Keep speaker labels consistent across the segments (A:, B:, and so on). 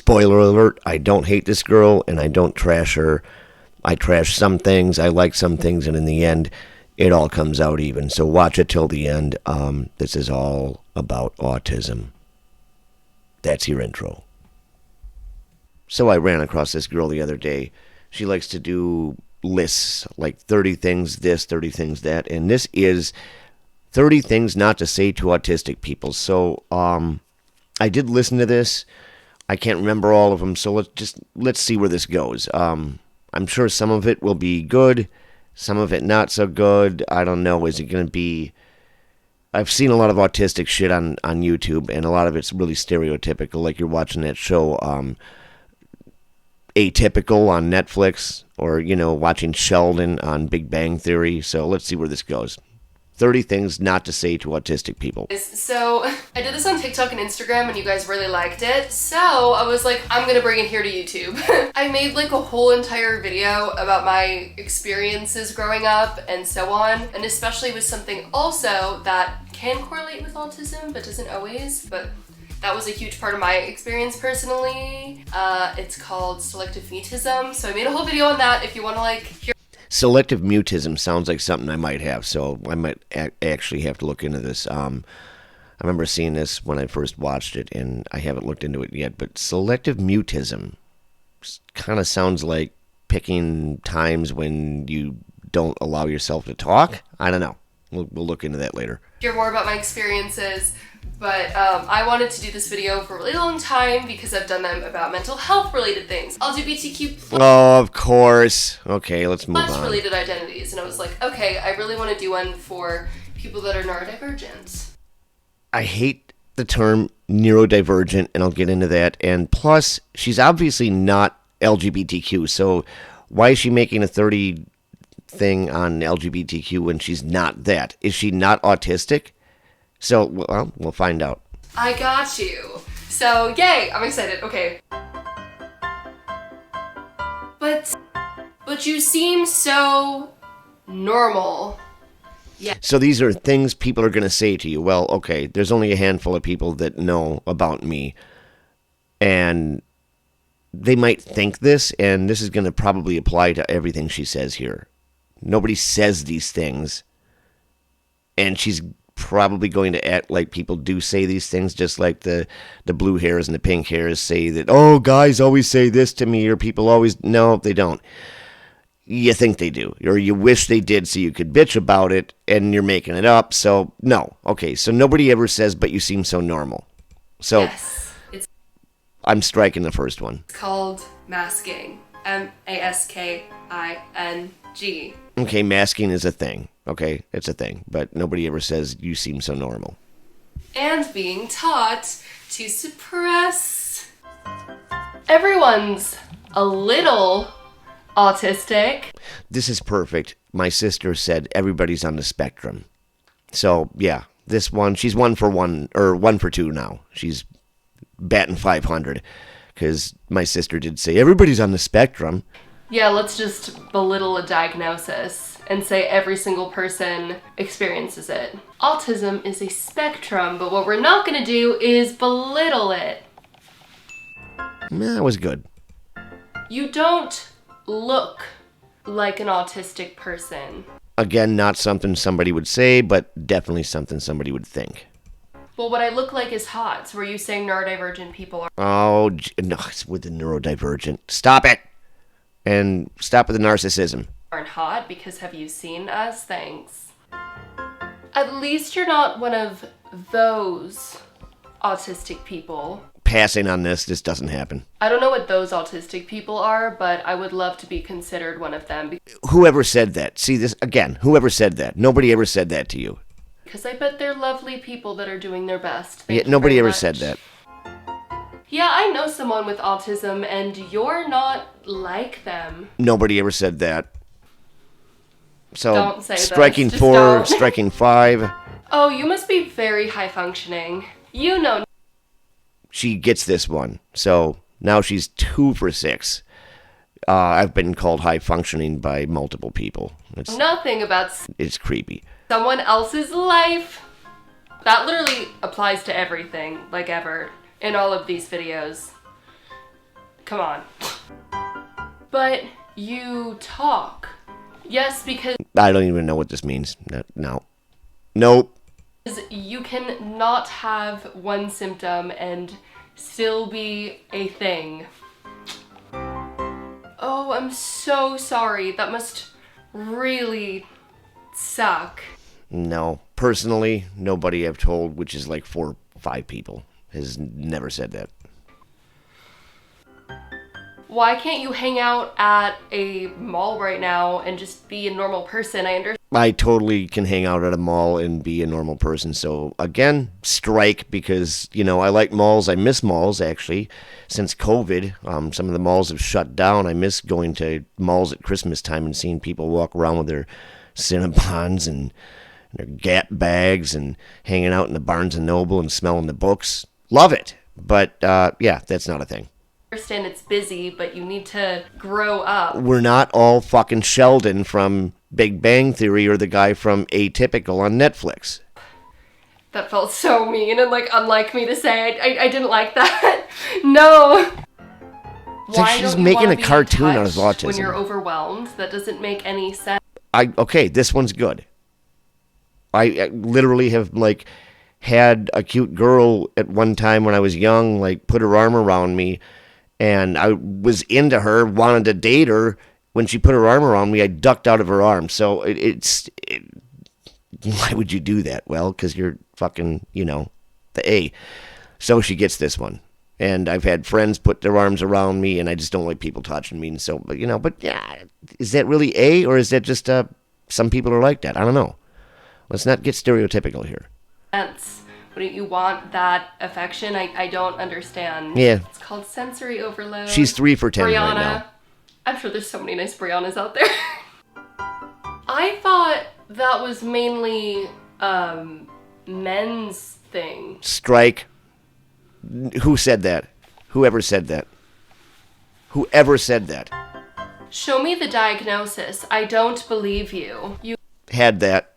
A: spoiler alert, I don't hate this girl and I don't trash her. I trash some things, I like some things, and in the end, it all comes out even. So watch it till the end. This is all about autism. That's your intro. So I ran across this girl the other day. She likes to do lists, like 30 things this, 30 things that, and this is 30 things not to say to autistic people. So I did listen to this. I can't remember all of them, so let's see where this goes. I'm sure some of it will be good, some of it not so good. I don't know. Is it going to be... I've seen a lot of autistic shit on YouTube, and a lot of it's really stereotypical, like you're watching that show, Atypical on Netflix, or, watching Sheldon on Big Bang Theory. So let's see where this goes. 30 things not to say to autistic people.
B: So I did this on TikTok and Instagram and you guys really liked it. So I was like, I'm gonna bring it here to YouTube. I made like a whole entire video about my experiences growing up and so on. And especially with something also that can correlate with autism, but doesn't always. But that was a huge part of my experience personally. It's called selective mutism. So I made a whole video on that if you wanna like hear.
A: Selective mutism sounds like something I might have, so I might actually have to look into this. I remember seeing this when I first watched it, and I haven't looked into it yet, but selective mutism kind of sounds like picking times when you don't allow yourself to talk. I don't know. We'll look into that later.
B: Hear more about my experiences. But I wanted to do this video for a really long time because I've done them about mental health related things. LGBTQ+.
A: Oh, of course. Okay, let's move on.
B: Related identities. And I was like, okay, I really want to do one for people that are neurodivergent.
A: I hate the term neurodivergent, and I'll get into that. And plus, she's obviously not LGBTQ, so why is she making a 30 thing on LGBTQ when she's not that? Is she not autistic? So, well, we'll find out.
B: I got you. So, yay, I'm excited. Okay. But you seem so normal. Yeah.
A: So these are things people are going to say to you. Well, okay, there's only a handful of people that know about me. And they might think this, and this is going to probably apply to everything she says here. Nobody says these things. And she's probably going to act like people do say these things, just like the blue hairs and the pink hairs say that, oh, guys always say this to me, or people always... No, they don't. You think they do, or you wish they did so you could bitch about it, and you're making it up, so no. Okay, so nobody ever says, but you seem so normal. So,
B: yes,
A: I'm striking the first one.
B: It's called masking. M-A-S-K-I-N-G.
A: Okay, masking is a thing. Okay, it's a thing, but nobody ever says you seem so normal.
B: And being taught to suppress. Everyone's a little autistic.
A: This is perfect. My sister said everybody's on the spectrum. So, yeah, this one, she's 1 for 1, or 1 for 2 now. She's batting 500, because my sister did say everybody's on the spectrum.
B: Yeah, let's just belittle a diagnosis and say every single person experiences it. Autism is a spectrum, but what we're not going to do is belittle it.
A: That was good.
B: You don't look like an autistic person.
A: Again, not something somebody would say, but definitely something somebody would think.
B: Well, what I look like is hot. So were you saying neurodivergent people are...
A: Oh, no, it's with the neurodivergent. Stop it! And stop with the narcissism.
B: Aren't hot because have you seen us? Thanks. At least you're not one of those autistic people.
A: Passing on this doesn't happen.
B: I don't know what those autistic people are, but I would love to be considered one of them.
A: Whoever said that? See this again, whoever said that? Nobody ever said that to you.
B: Because I bet they're lovely people that are doing their best.
A: Yeah, nobody ever said that.
B: Yeah, I know someone with autism, and you're not like them.
A: Nobody ever said that. So,
B: don't say
A: striking
B: this.
A: 4,
B: don't.
A: striking 5.
B: Oh, you must be very high functioning. You know.
A: She gets this one. So, now she's 2 for 6. I've been called high functioning by multiple people.
B: Nothing about...
A: It's creepy.
B: Someone else's life. That literally applies to everything, like ever. In all of these videos. Come on. But you talk. Yes, because
A: I don't even know what this means. No. Nope.
B: you can not have one symptom and still be a thing. Oh, I'm so sorry. That must really suck.
A: No. Personally, nobody I've told, which is like 4 or 5 people, has never said that.
B: Why can't you hang out at a mall right now and just be a normal person? I understand.
A: I totally can hang out at a mall and be a normal person. So, again, strike, because, I like malls. I miss malls, actually. Since COVID, some of the malls have shut down. I miss going to malls at Christmas time and seeing people walk around with their Cinnabons and their Gap bags and hanging out in the Barnes & Noble and smelling the books. Love it. But, yeah, that's not a thing.
B: Understand it's busy, but you need to grow up.
A: We're not all fucking Sheldon from Big Bang Theory or the guy from Atypical on Netflix.
B: That felt so mean and unlike me to say. I didn't like that. No.
A: It's like she's making a cartoon out of autism.
B: When you're overwhelmed, that doesn't make any sense.
A: Okay, this one's good. I literally have had a cute girl at one time when I was young, put her arm around me. And I was into her, wanted to date her. When she put her arm around me, I ducked out of her arms. So why would you do that? Well, because you're fucking, the A. So she gets this one. And I've had friends put their arms around me, and I just don't like people touching me. And so, but yeah, is that really A, or is that just some people are like that? I don't know. Let's not get stereotypical here.
B: Wouldn't you want that affection? I don't understand.
A: Yeah.
B: It's called sensory overload.
A: She's 3 for 10
B: Brianna.
A: right now.
B: I'm sure there's so many nice Briannas out there. I thought that was mainly men's thing.
A: Strike. Who said that? Whoever said that? Whoever said that?
B: Show me the diagnosis. I don't believe you. You
A: had that.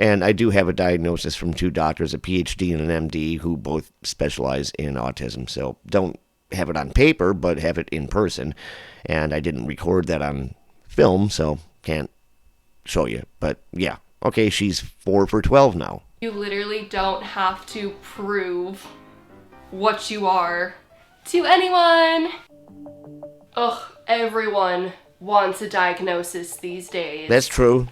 A: And I do have a diagnosis from 2 doctors, a PhD and an MD, who both specialize in autism. So don't have it on paper, but have it in person. And I didn't record that on film, so can't show you. But yeah, okay, she's 4 for 12 now.
B: You literally don't have to prove what you are to anyone. Ugh, everyone wants a diagnosis these days.
A: That's true.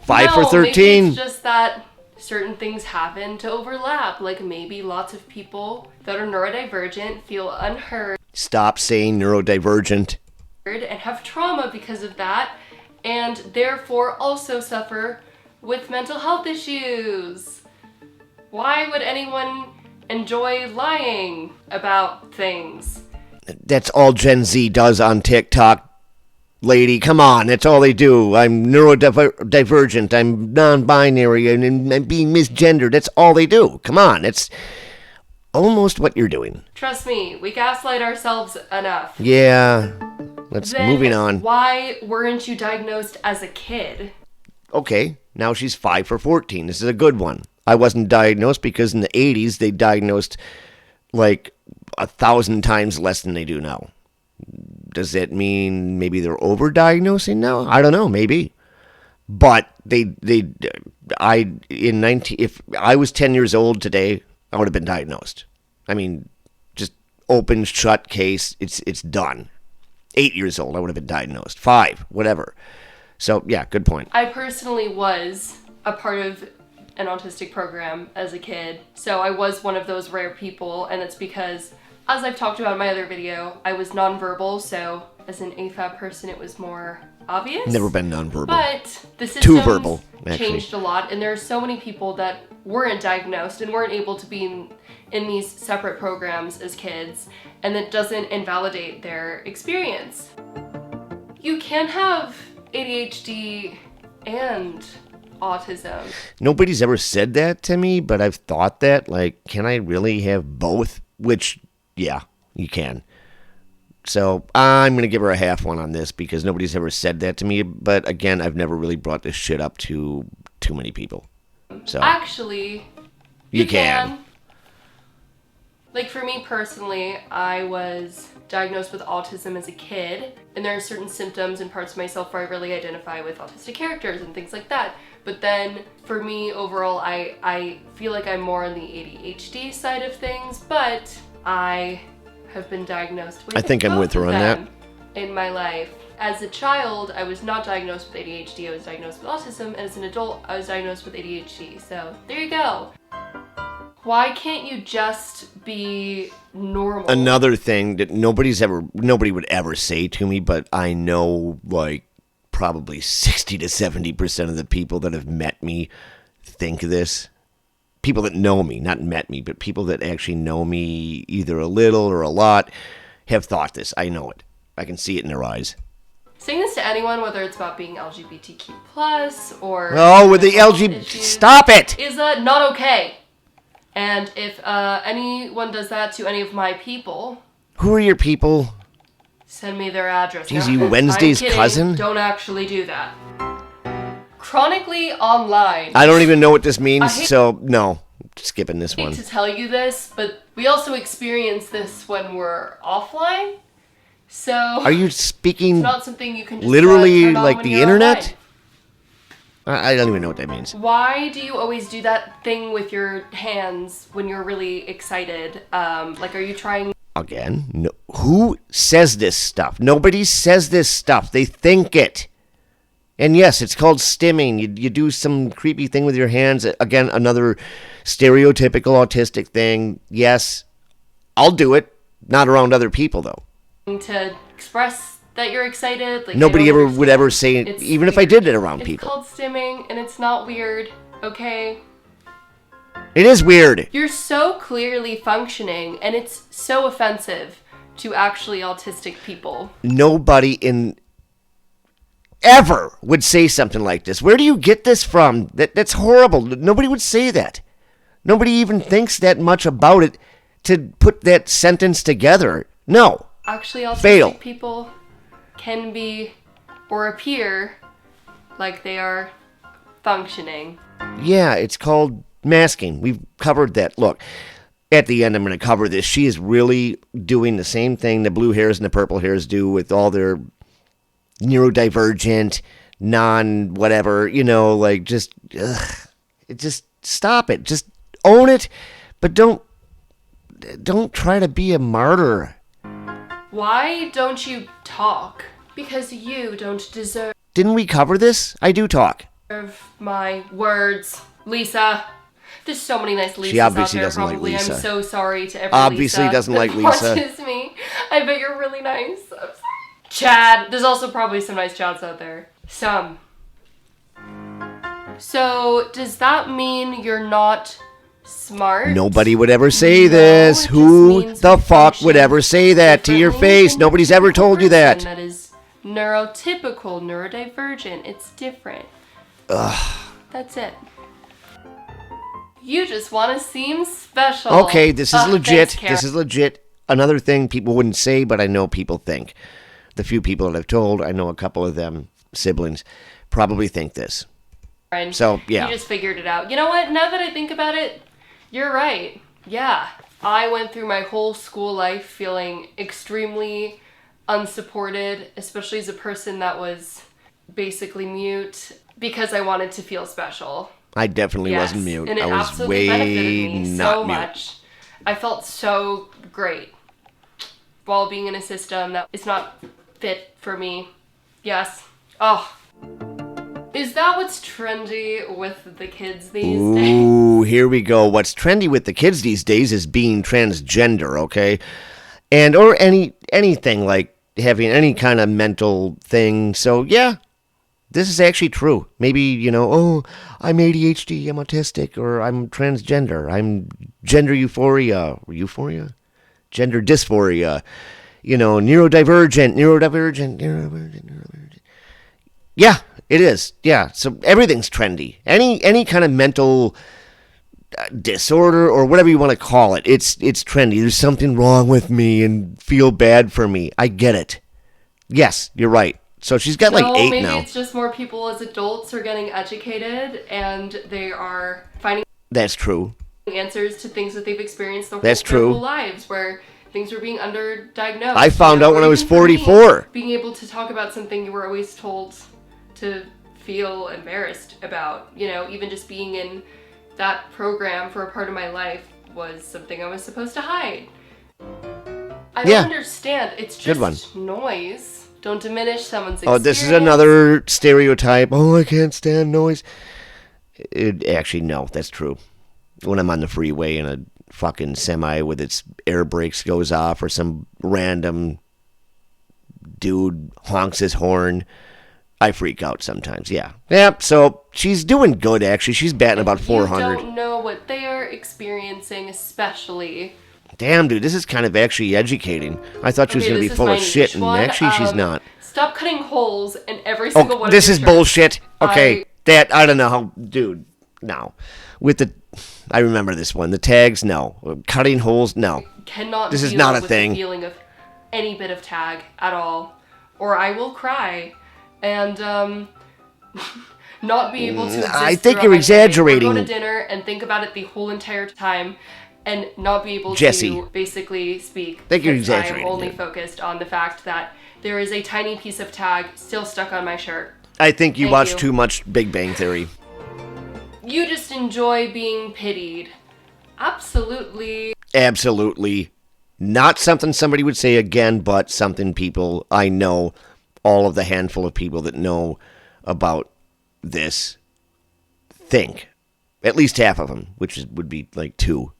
A: 5
B: No,
A: for 13.
B: Maybe it's just that certain things happen to overlap. Maybe lots of people that are neurodivergent feel unheard.
A: Stop saying neurodivergent.
B: And have trauma because of that, and therefore also suffer with mental health issues. Why would anyone enjoy lying about things?
A: That's all Gen Z does on TikTok. Lady, come on, that's all they do. I'm neurodivergent, I'm non-binary, and I'm being misgendered. That's all they do. Come on, it's almost what you're doing.
B: Trust me, we gaslight ourselves enough.
A: Yeah, moving on.
B: Why weren't you diagnosed as a kid?
A: Okay, now she's 5 for 14. This is a good one. I wasn't diagnosed because in the 80s they diagnosed 1,000 times less than they do now. Does that mean maybe they're overdiagnosing now? I don't know, maybe. But if I was 10 years old today, I would have been diagnosed. I mean, just open, shut case, it's done. 8 years old, I would have been diagnosed. 5, whatever. So, yeah, good point.
B: I personally was a part of an autistic program as a kid, so I was one of those rare people, and it's because, as I've talked about in my other video, I was nonverbal, so as an AFAB person, it was more obvious.
A: Never been nonverbal.
B: But the
A: Too verbal,
B: systems changed a lot, and there are so many people that weren't diagnosed and weren't able to be in these separate programs as kids, and that doesn't invalidate their experience. You can have ADHD and autism.
A: Nobody's ever said that to me, but I've thought that, can I really have both? Which, yeah, you can. So I'm going to give her a half one on this because nobody's ever said that to me. But again, I've never really brought this shit up to too many people. So
B: actually,
A: you can.
B: Like for me personally, I was diagnosed with autism as a kid, and there are certain symptoms and parts of myself where I really identify with autistic characters and things like that. But then for me overall, I feel like I'm more on the ADHD side of things, but I have been diagnosed with
A: I think I'm with her on that.
B: in my life. As a child, I was not diagnosed with ADHD, I was diagnosed with autism, and as an adult, I was diagnosed with ADHD. So there you go. Why can't you just be normal?
A: Another thing that nobody would ever say to me, but I know like probably 60 to 70% of the people that have met me think this. People that know me, not met me, but people that actually know me either a little or a lot have thought this. I know it. I can see it in their eyes.
B: Saying this to anyone, whether it's about being LGBTQ plus or
A: with the LGBT, stop it!
B: Is not okay. And if anyone does that to any of my people,
A: who are your people?
B: Send me their address.
A: Jeez, you Wednesday's cousin?
B: Don't actually do that. Chronically online.
A: I don't even know what this means, so no. Skipping this one.
B: I hate to tell you this, but we also experience this when we're offline. So
A: are you speaking
B: it's not something you can just
A: literally
B: turn on
A: like
B: when
A: the
B: you're
A: internet?
B: offline.
A: I don't even know what that means.
B: Why do you always do that thing with your hands when you're really excited? Like, are you trying...
A: Again, no, who says this stuff? Nobody says this stuff. They think it. And yes, it's called stimming. You do some creepy thing with your hands. Again, another stereotypical autistic thing. Yes, I'll do it. Not around other people, though.
B: To express that you're excited. Like,
A: nobody ever would ever say it, even if I did it around people.
B: It's called stimming, and it's not weird, okay?
A: It is weird.
B: You're so clearly functioning, and it's so offensive to actually autistic people.
A: Nobody in ever would say something like this. Where do you get this from? That's horrible. Nobody would say that. Nobody even thinks that much about it to put that sentence together. No.
B: Actually, autistic people can be or appear like they are functioning.
A: Yeah, it's called masking. We've covered that. Look, at the end I'm going to cover this. She is really doing the same thing the blue hairs and the purple hairs do with all their neurodivergent, non-whatever, like just stop it. Just own it, but don't try to be a martyr.
B: Why don't you talk? Because you don't deserve...
A: Didn't we cover this? I do talk.
B: ...my words, Lisa. There's so many nice Lisas
A: she obviously
B: out there,
A: doesn't
B: probably.
A: like Lisa.
B: I'm so sorry to every
A: obviously
B: Lisa
A: doesn't like
B: that
A: Lisa.
B: watches me. I bet you're really nice. I'm sorry. Chad. There's also probably some nice Chads out there. Some. So, does that mean you're not smart?
A: Nobody would ever say this. Who the fuck would ever say that to your face? Nobody's ever told you that.
B: That is neurotypical, neurodivergent. It's different.
A: Ugh.
B: That's it. You just want to seem special.
A: Okay, this is legit.
B: Thanks,
A: this is legit. Another thing people wouldn't say, but I know people think. The few people that I've told, I know a couple of them, siblings, probably think this. So, yeah.
B: You just figured it out. You know what? Now that I think about it, you're right. Yeah. I went through my whole school life feeling extremely unsupported, especially as a person that was basically mute, because I wanted to feel special.
A: I definitely wasn't mute.
B: And it
A: I was
B: absolutely
A: way
B: benefited me
A: not
B: so
A: mute.
B: much. I felt so great while being in a system that is not fit for me. Yes. Oh. Is that what's trendy with the kids these days?
A: Ooh, here we go. What's trendy with the kids these days is being transgender, okay? And or anything like having any kind of mental thing. So, yeah. This is actually true. Maybe, oh, I'm ADHD, I'm autistic, or I'm transgender, I'm gender euphoria. Gender dysphoria. Neurodivergent. Yeah, it is. Yeah, so everything's trendy. Any kind of mental disorder or whatever you want to call it, it's trendy. There's something wrong with me and feel bad for me. I get it. Yes, you're right. So she's got like 8
B: maybe
A: now.
B: Maybe it's just more people as adults are getting educated and they are finding...
A: That's true.
B: answers to things that they've experienced
A: That's
B: their
A: true.
B: whole lives, where things were being underdiagnosed.
A: I found out when
B: or
A: I was
B: even for me,
A: 44.
B: Being able to talk about something you were always told to feel embarrassed about. Even just being in that program for a part of my life was something I was supposed to hide. I don't understand. It's just noise. Don't diminish someone's experience.
A: Oh, this is another stereotype. Oh, I can't stand noise. Actually, no, that's true. When I'm on the freeway and a fucking semi with its air brakes goes off, or some random dude honks his horn, I freak out sometimes. Yeah. So she's doing good, actually. She's batting about 400.
B: You don't know what they are experiencing, especially.
A: Damn, dude, this is kind of actually educating. I thought she was going to be full of shit, and actually she's not.
B: Stop cutting holes in every single one of
A: this
B: your
A: is
B: shirts.
A: bullshit. Okay, I don't know how, dude, no. I remember this one. The tags, no. Cutting holes, no. This is not a thing.
B: The feeling of any bit of tag at all, or I will cry, and not be able to exist.
A: I think you're exaggerating.
B: Or go to dinner and think about it the whole entire time, and not be able
A: Jesse,
B: to basically speak.
A: I think you're exaggerating.
B: I'm only focused on the fact that there is a tiny piece of tag still stuck on my shirt.
A: I think you watch too much Big Bang Theory.
B: You just enjoy being pitied. Absolutely.
A: Absolutely. Not something somebody would say again, but something people, I know, all of the handful of people that know about this think. At least half of them, which would be like 2.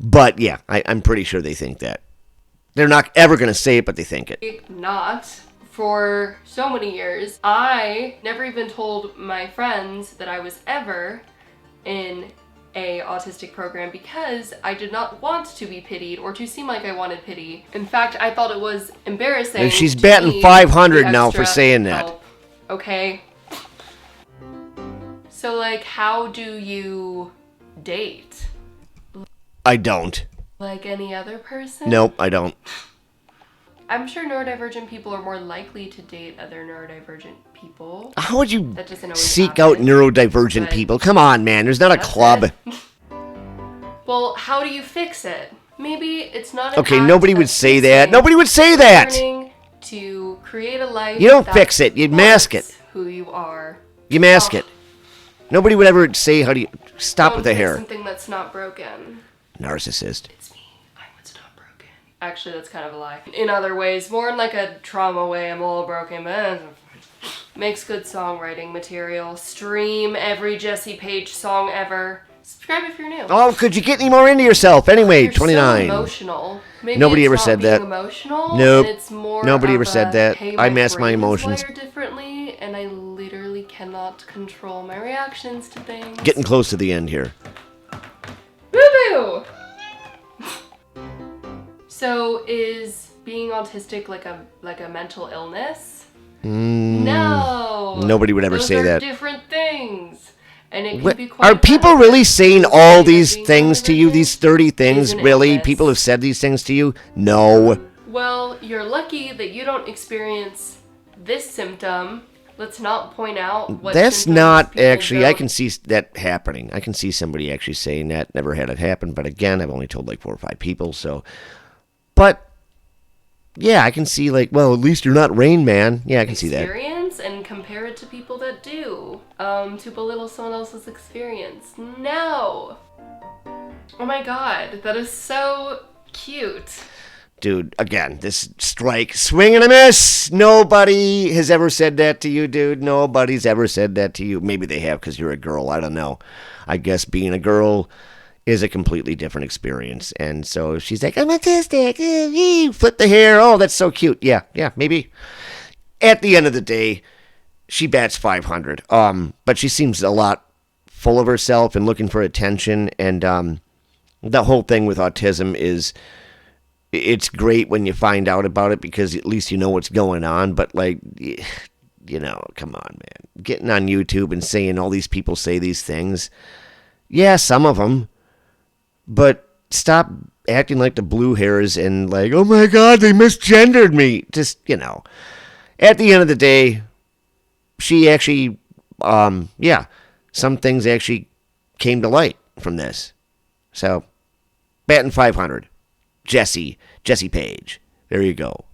A: But yeah, I'm pretty sure they think that. They're not ever going to say it, but they think it.
B: Not. For so many years, I never even told my friends that I was ever in a autistic program because I did not want to be pitied or to seem like I wanted pity. In fact, I thought it was embarrassing.
A: And she's batting 500 now for saying that.
B: Help. Okay. So, like, how do you date?
A: I don't.
B: Like any other person?
A: Nope, I don't.
B: I'm sure neurodivergent people are more likely to date other neurodivergent people.
A: How would you
B: That doesn't always
A: seek
B: happen,
A: out neurodivergent people? Come on, man. There's not a club.
B: Well, how do you fix it? Maybe it's not.
A: Okay, nobody would say that. Nobody would say that.
B: Learning to create a life.
A: You don't fix it. You mask it.
B: Who you are.
A: You mask it. Nobody would ever say, how do you... Stop with the hair.
B: Something that's not broken.
A: Narcissist.
B: It's me. I'm what's not broken. Actually, that's kind of a lie. In other ways, more in like a trauma way, I'm all broken, but makes good songwriting material. Stream every Jesse Page song ever. Subscribe if you're new.
A: Oh, could you get any more into yourself? Anyway,
B: You're
A: 29.
B: So emotional. Maybe
A: Nobody
B: it's
A: ever
B: not
A: said
B: being
A: that.
B: Emotional,
A: Nope.
B: and it's more
A: Nobody
B: of
A: ever said that.
B: Hey,
A: I mask my
B: brain is
A: emotions.
B: wired differently, and I literally cannot control my reactions to things.
A: Getting close to the end here.
B: Boo boo. So is being autistic like a mental illness? No.
A: Nobody would ever
B: Those
A: say
B: are
A: that.
B: different things. And it can be quite
A: Are people
B: bad.
A: really saying all these
B: Being
A: things to you?
B: neurodivergent
A: These 30 things?
B: is an
A: Really?
B: illness.
A: People have said these things to you? No.
B: Well, you're lucky that you don't experience this symptom. Let's not point out what
A: That's
B: symptoms
A: not
B: people
A: actually, I
B: don't-
A: can see that happening. I can see somebody actually saying that. Never had it happen. But again, I've only told like 4 or 5 people. So, but yeah, I can see like, well, at least you're not Rain Man. Yeah, I can see that.
B: experience and compare it to people that do. To belittle someone else's experience. No. Oh my god, that is so cute.
A: Dude, again, this strike, swing and a miss. Nobody has ever said that to you, dude. Nobody's ever said that to you. Maybe they have because you're a girl. I don't know. I guess being a girl is a completely different experience. And so she's like, I'm autistic. Flip the hair. Oh, that's so cute. Yeah, maybe. At the end of the day, she bats 500. But she seems a lot full of herself and looking for attention. And the whole thing with autism is, it's great when you find out about it because at least you know what's going on. But like, you know, come on, man. Getting on YouTube and saying all these people say these things. Yeah, some of them. But stop acting like the blue hairs and like, oh my God, they misgendered me. Just, you know, at the end of the day, she actually, some things actually came to light. from this. So, batting 500. Jesse Page. There you go.